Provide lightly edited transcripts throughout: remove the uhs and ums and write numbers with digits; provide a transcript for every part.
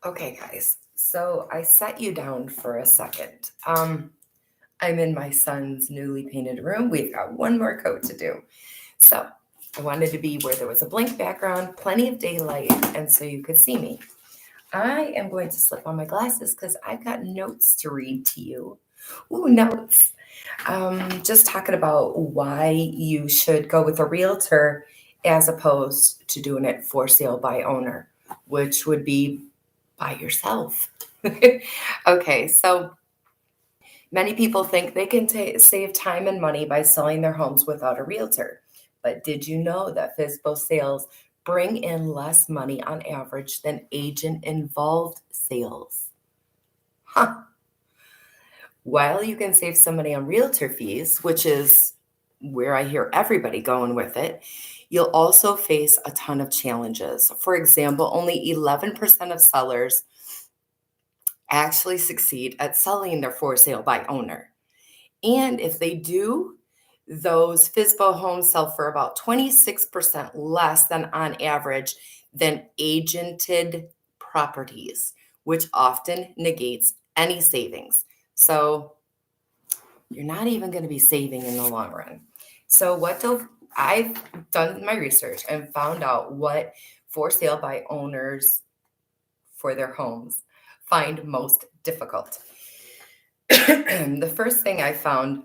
Okay, guys. So I sat you down for a second. I'm in my son's newly painted room. We've got one more coat to do. So I wanted to be where there was a blank background, plenty of daylight, and so you could see me. I am going to slip on my glasses because I've got notes to read to you. Ooh, notes. Just talking about why you should go with a realtor as opposed to doing it for sale by owner, which would be by yourself. Okay, so many people think they can save time and money by selling their homes without a realtor. But did you know that FSBO sales bring in less money on average than agent involved sales? Huh. While you can save some money on realtor fees, which is where I hear everybody going with it, you'll also face a ton of challenges. For example, only 11% of sellers actually succeed at selling their for sale by owner. And if they do, those FSBO homes sell for about 26% less than on average than agented properties, which often negates any savings. So you're not even going to be saving in the long run. So I've done my research and found out what for sale by owners for their homes find most difficult. The first thing I found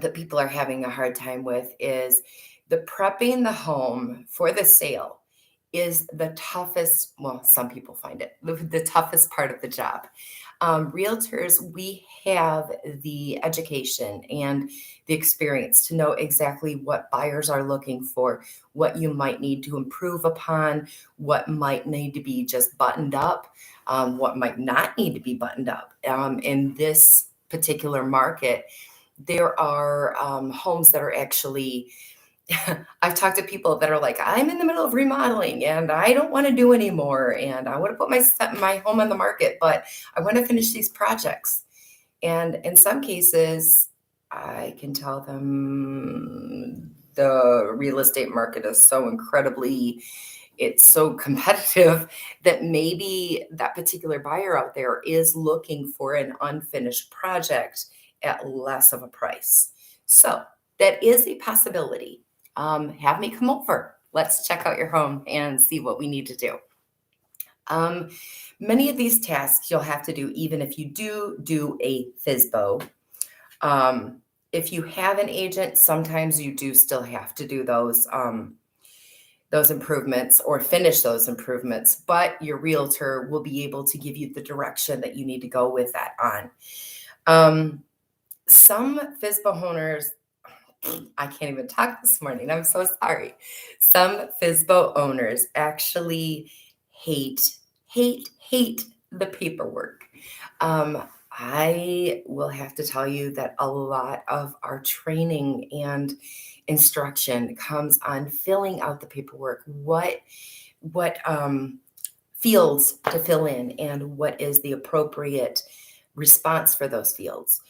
that people are having a hard time with is the prepping the home for the sale is the toughest. Well, some people find it the toughest part of the job. Realtors, we have the education and the experience to know exactly what buyers are looking for, what you might need to improve upon, what might need to be just buttoned up, what might not need to be buttoned up. In this particular market, there are homes that are actually, I've talked to people that are like, I'm in the middle of remodeling and I don't want to do anymore. And I want to put my home on the market, but I want to finish these projects. And in some cases, I can tell them the real estate market is so it's so competitive that maybe that particular buyer out there is looking for an unfinished project at less of a price. So that is a possibility. Have me come over. Let's check out your home and see what we need to do. Um, Many of these tasks you'll have to do even if you do a FSBO. If you have an agent, sometimes you do still have to do those improvements or finish those improvements, but your realtor will be able to give you the direction that you need to go with that on. Some FSBO owners, I can't even talk this morning. I'm so sorry. Some FSBO owners actually hate the paperwork. I will have to tell you that a lot of our training and instruction comes on filling out the paperwork, what fields to fill in, and what is the appropriate response for those fields.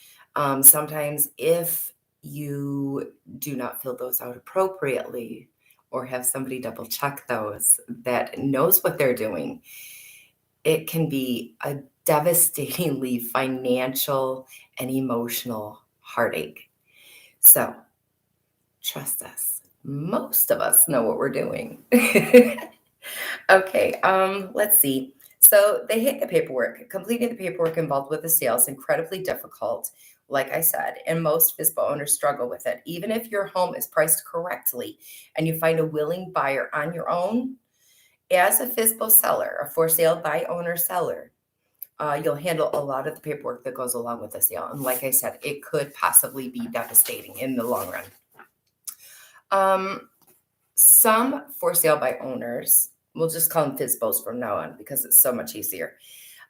Sometimes, if you do not fill those out appropriately or have somebody double check those that knows what they're doing, it can be a devastatingly financial and emotional heartache. So trust us. Most of us know what we're doing. Okay, let's see. So they hate the paperwork. Completing the paperwork involved with the sale is incredibly difficult, like I said, and most FSBO owners struggle with it. Even if your home is priced correctly and you find a willing buyer on your own, as a FSBO seller, a for sale by owner seller, you'll handle a lot of the paperwork that goes along with the sale. And like I said, it could possibly be devastating in the long run. Some for sale by owners, we'll just call them FSBOs from now on because it's so much easier.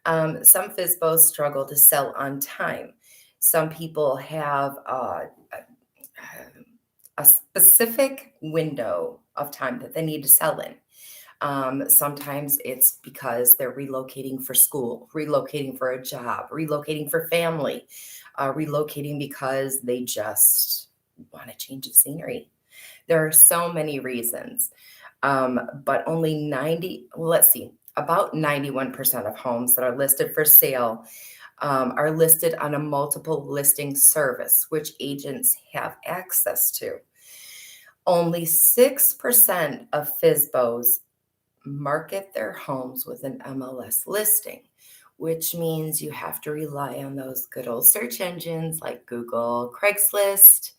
Some FSBOs struggle to sell on time. Some people have a specific window of time that they need to sell in. Sometimes it's because they're relocating for school, relocating for a job, relocating for family, relocating because they just want a change of scenery. There are so many reasons. But only 90, well, let's see, about 91% of homes that are listed for sale are listed on a multiple listing service, which agents have access to. Only 6% of FSBOs market their homes with an MLS listing, which means you have to rely on those good old search engines like Google, Craigslist,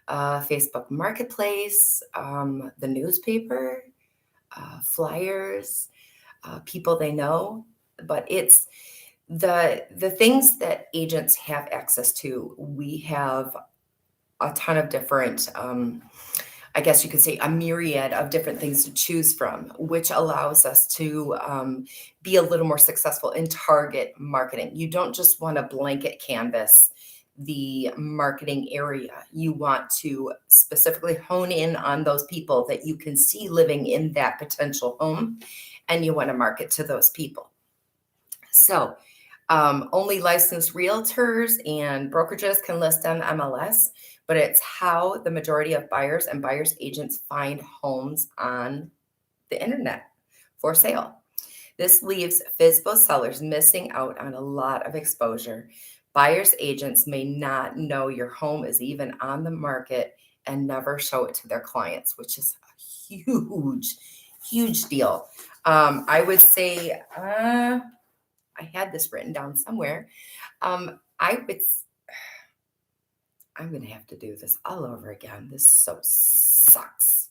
Facebook Marketplace, the newspaper, flyers, people they know. But it's the things that agents have access to. We have a ton of different, I guess you could say, a myriad of different things to choose from, which allows us to be a little more successful in target marketing. You don't just want to blanket canvas the marketing area. You want to specifically hone in on those people that you can see living in that potential home, and you want to market to those people. So, only licensed realtors and brokerages can list on MLS, but it's how the majority of buyers and buyers agents find homes on the internet for sale. This leaves FSBO sellers missing out on a lot of exposure. Buyers agents may not know your home is even on the market and never show it to their clients, which is a huge deal. I would say, I had this written down somewhere. I would, I'm going to have to do this all over again. This so sucks.